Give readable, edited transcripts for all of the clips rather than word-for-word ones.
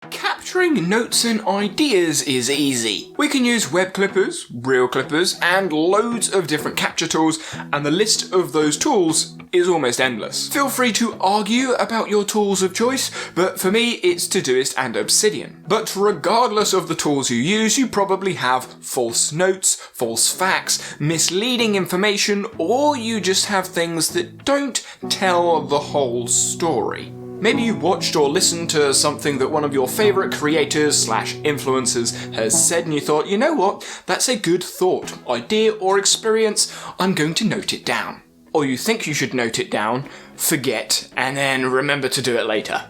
Capturing notes and ideas is easy. We can use web clippers, reel clippers, and loads of different capture tools, and the list of those tools is almost endless. Feel free to argue about your tools of choice, but for me it's Todoist and Obsidian. But regardless of the tools you use, you probably have false notes, false facts, misleading information, or you just have things that don't tell the whole story. Maybe you watched or listened to something that one of your favourite creators/influencers has said and you thought, you know what, that's a good thought, idea or experience, I'm going to note it down. Or you think you should note it down, forget, and then remember to do it later.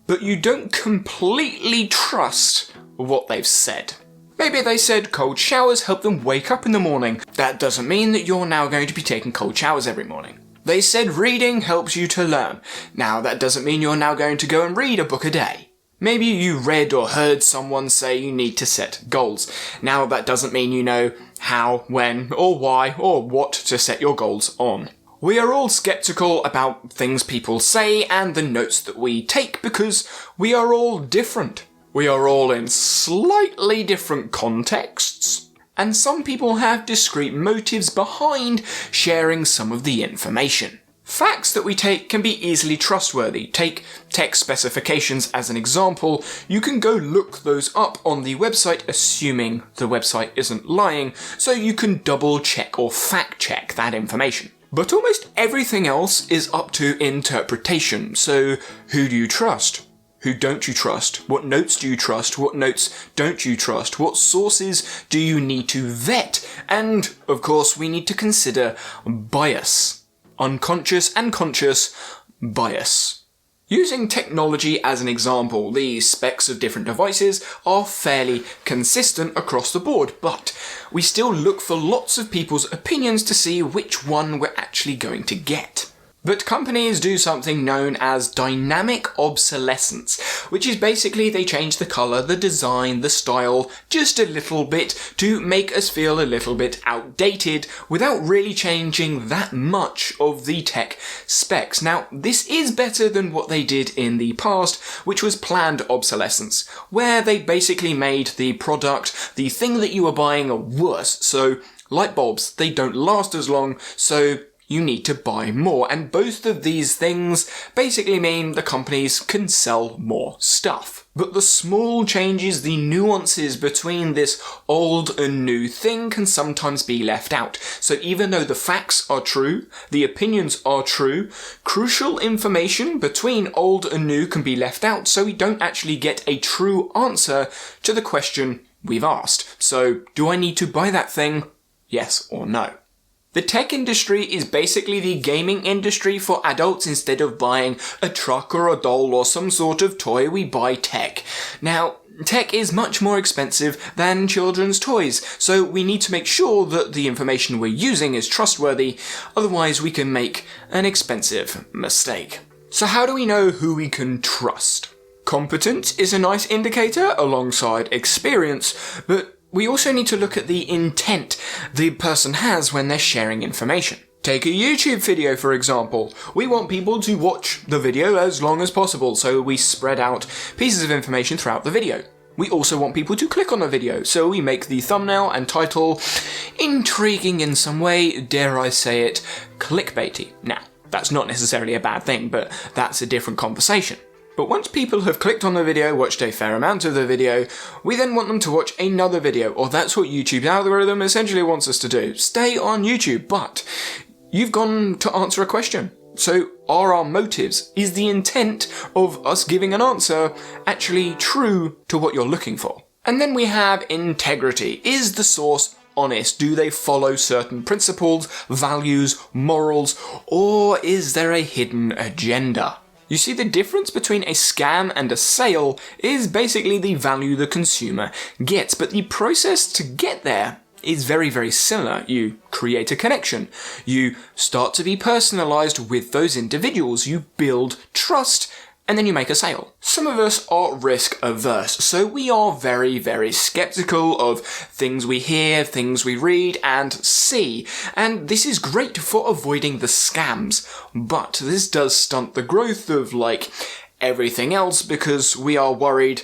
But you don't completely trust what they've said. Maybe they said cold showers help them wake up in the morning. That doesn't mean that you're now going to be taking cold showers every morning. They said reading helps you to learn. Now that doesn't mean you're now going to go and read a book a day. Maybe you read or heard someone say you need to set goals. Now that doesn't mean you know how, when, or why, or what to set your goals on. We are all skeptical about things people say and the notes that we take because we are all different. We are all in slightly different contexts. And some people have discrete motives behind sharing some of the information. Facts that we take can be easily trustworthy. Take tech specifications as an example. You can go look those up on the website, assuming the website isn't lying, so you can double check or fact check that information. But almost everything else is up to interpretation, so who do you trust? Who don't you trust? What notes do you trust? What notes don't you trust? What sources do you need to vet? And, of course, we need to consider bias. Unconscious and conscious bias. Using technology as an example, the specs of different devices are fairly consistent across the board, but we still look for lots of people's opinions to see which one we're actually going to get. But companies do something known as dynamic obsolescence, which is basically they change the colour, the design, the style just a little bit to make us feel a little bit outdated without really changing that much of the tech specs. Now, this is better than what they did in the past, which was planned obsolescence, where they basically made the product, the thing that you were buying, worse. So, light bulbs, they don't last as long, so you need to buy more, and both of these things basically mean the companies can sell more stuff. But the small changes, the nuances between this old and new thing can sometimes be left out. So even though the facts are true, the opinions are true, crucial information between old and new can be left out, so we don't actually get a true answer to the question we've asked. So, do I need to buy that thing? Yes or no? The tech industry is basically the gaming industry for adults. Instead of buying a truck or a doll or some sort of toy, we buy tech. Now, tech is much more expensive than children's toys, so we need to make sure that the information we're using is trustworthy, otherwise we can make an expensive mistake. So how do we know who we can trust? Competence is a nice indicator alongside experience, but we also need to look at the intent the person has when they're sharing information. Take a YouTube video, for example. We want people to watch the video as long as possible, so we spread out pieces of information throughout the video. We also want people to click on the video, so we make the thumbnail and title intriguing in some way, dare I say it, clickbaity. Now, that's not necessarily a bad thing, but that's a different conversation. But once people have clicked on the video, watched a fair amount of the video, we then want them to watch another video, or that's what YouTube's algorithm essentially wants us to do. Stay on YouTube, but you've gone to answer a question. So are our motives, is the intent of us giving an answer actually true to what you're looking for? And then we have integrity. Is the source honest? Do they follow certain principles, values, morals, or is there a hidden agenda? You see, the difference between a scam and a sale is basically the value the consumer gets, but the process to get there is very, very similar. You create a connection. You start to be personalized with those individuals. You build trust, and then you make a sale. Some of us are risk averse, so we are very, very skeptical of things we hear, things we read and see, and this is great for avoiding the scams, but this does stunt the growth of everything else because we are worrying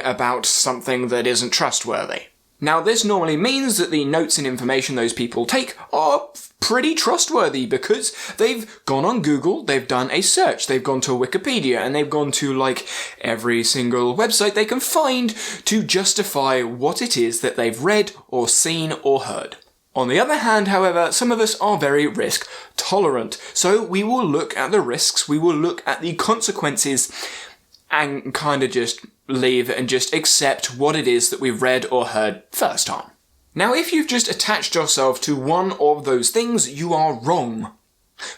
about something that isn't trustworthy. Now, this normally means that the notes and information those people take are pretty trustworthy because they've gone on Google, they've done a search, they've gone to Wikipedia, and they've gone to like every single website they can find to justify what it is that they've read or seen or heard. On the other hand, however, some of us are very risk tolerant, so we will look at the risks, we will look at the consequences, and kind of just leave and just accept what it is that we've read or heard first time. Now, if you've just attached yourself to one of those things, you are wrong.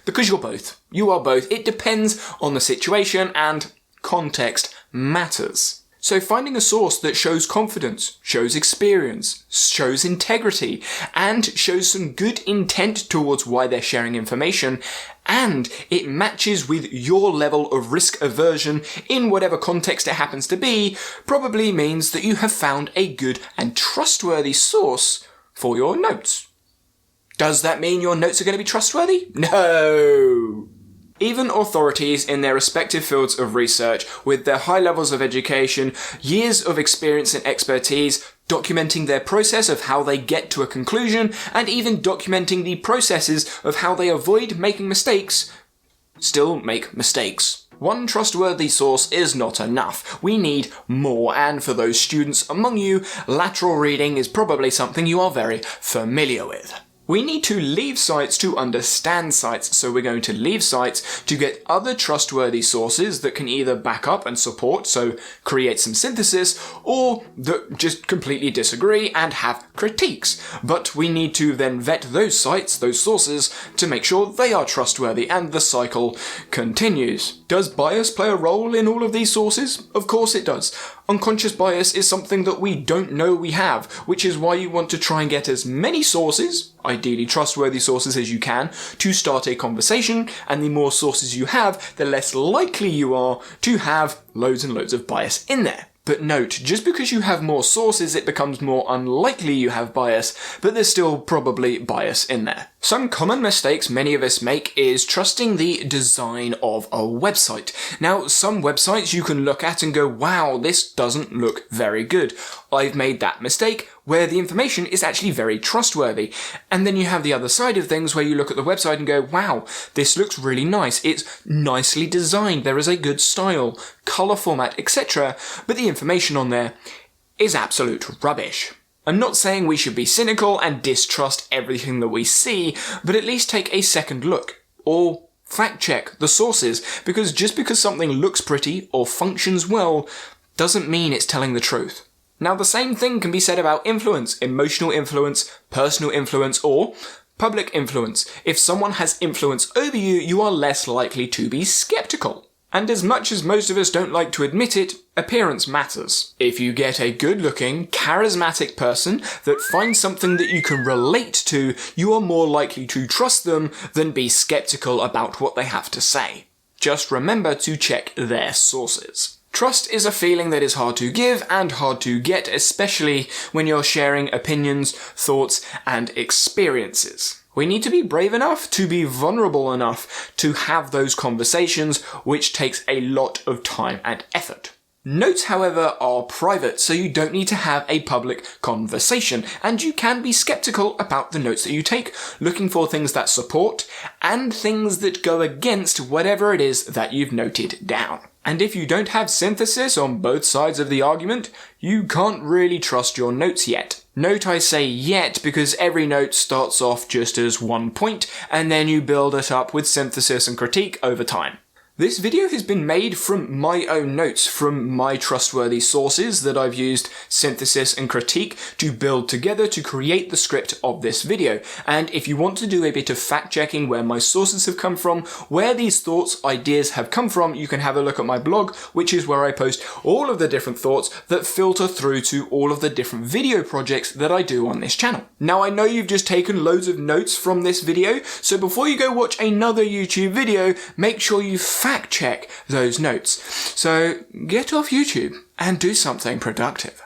Because you're both. You are both. It depends on the situation, and context matters. So finding a source that shows confidence, shows experience, shows integrity, and shows some good intent towards why they're sharing information, and it matches with your level of risk aversion in whatever context it happens to be, probably means that you have found a good and trustworthy source for your notes. Does that mean your notes are going to be trustworthy? No! Even authorities in their respective fields of research, with their high levels of education, years of experience and expertise, documenting their process of how they get to a conclusion, and even documenting the processes of how they avoid making mistakes, still make mistakes. One trustworthy source is not enough. We need more, and for those students among you, lateral reading is probably something you are very familiar with. We need to leave sites to understand sites, so we're going to leave sites to get other trustworthy sources that can either back up and support, so create some synthesis, or that just completely disagree and have critiques. But we need to then vet those sites, those sources, to make sure they are trustworthy, and the cycle continues. Does bias play a role in all of these sources? Of course it does. Unconscious bias is something that we don't know we have, which is why you want to try and get as many sources, ideally trustworthy sources as you can, to start a conversation, and the more sources you have, the less likely you are to have loads and loads of bias in there. But note, just because you have more sources, it becomes more unlikely you have bias, but there's still probably bias in there. Some common mistakes many of us make is trusting the design of a website. Now, some websites you can look at and go, wow, this doesn't look very good. I've made that mistake, where the information is actually very trustworthy. And then you have the other side of things where you look at the website and go, wow, this looks really nice. It's nicely designed. There is a good style, color format, etc. But the information on there is absolute rubbish. I'm not saying we should be cynical and distrust everything that we see, but at least take a second look, or fact check the sources, because just because something looks pretty or functions well doesn't mean it's telling the truth. Now, the same thing can be said about influence, emotional influence, personal influence, or public influence. If someone has influence over you, you are less likely to be skeptical. And as much as most of us don't like to admit it, appearance matters. If you get a good-looking, charismatic person that finds something that you can relate to, you are more likely to trust them than be skeptical about what they have to say. Just remember to check their sources. Trust is a feeling that is hard to give and hard to get, especially when you're sharing opinions, thoughts, and experiences. We need to be brave enough to be vulnerable enough to have those conversations, which takes a lot of time and effort. Notes, however, are private, so you don't need to have a public conversation, and you can be skeptical about the notes that you take, looking for things that support and things that go against whatever it is that you've noted down. And if you don't have synthesis on both sides of the argument, you can't really trust your notes yet. Note I say yet because every note starts off just as one point, and then you build it up with synthesis and critique over time. This video has been made from my own notes, from my trustworthy sources that I've used synthesis and critique to build together to create the script of this video. And if you want to do a bit of fact checking where my sources have come from, where these thoughts, ideas have come from, you can have a look at my blog, which is where I post all of the different thoughts that filter through to all of the different video projects that I do on this channel. Now, I know you've just taken loads of notes from this video, so before you go watch another YouTube video, make sure you fact check those notes. So get off YouTube and do something productive.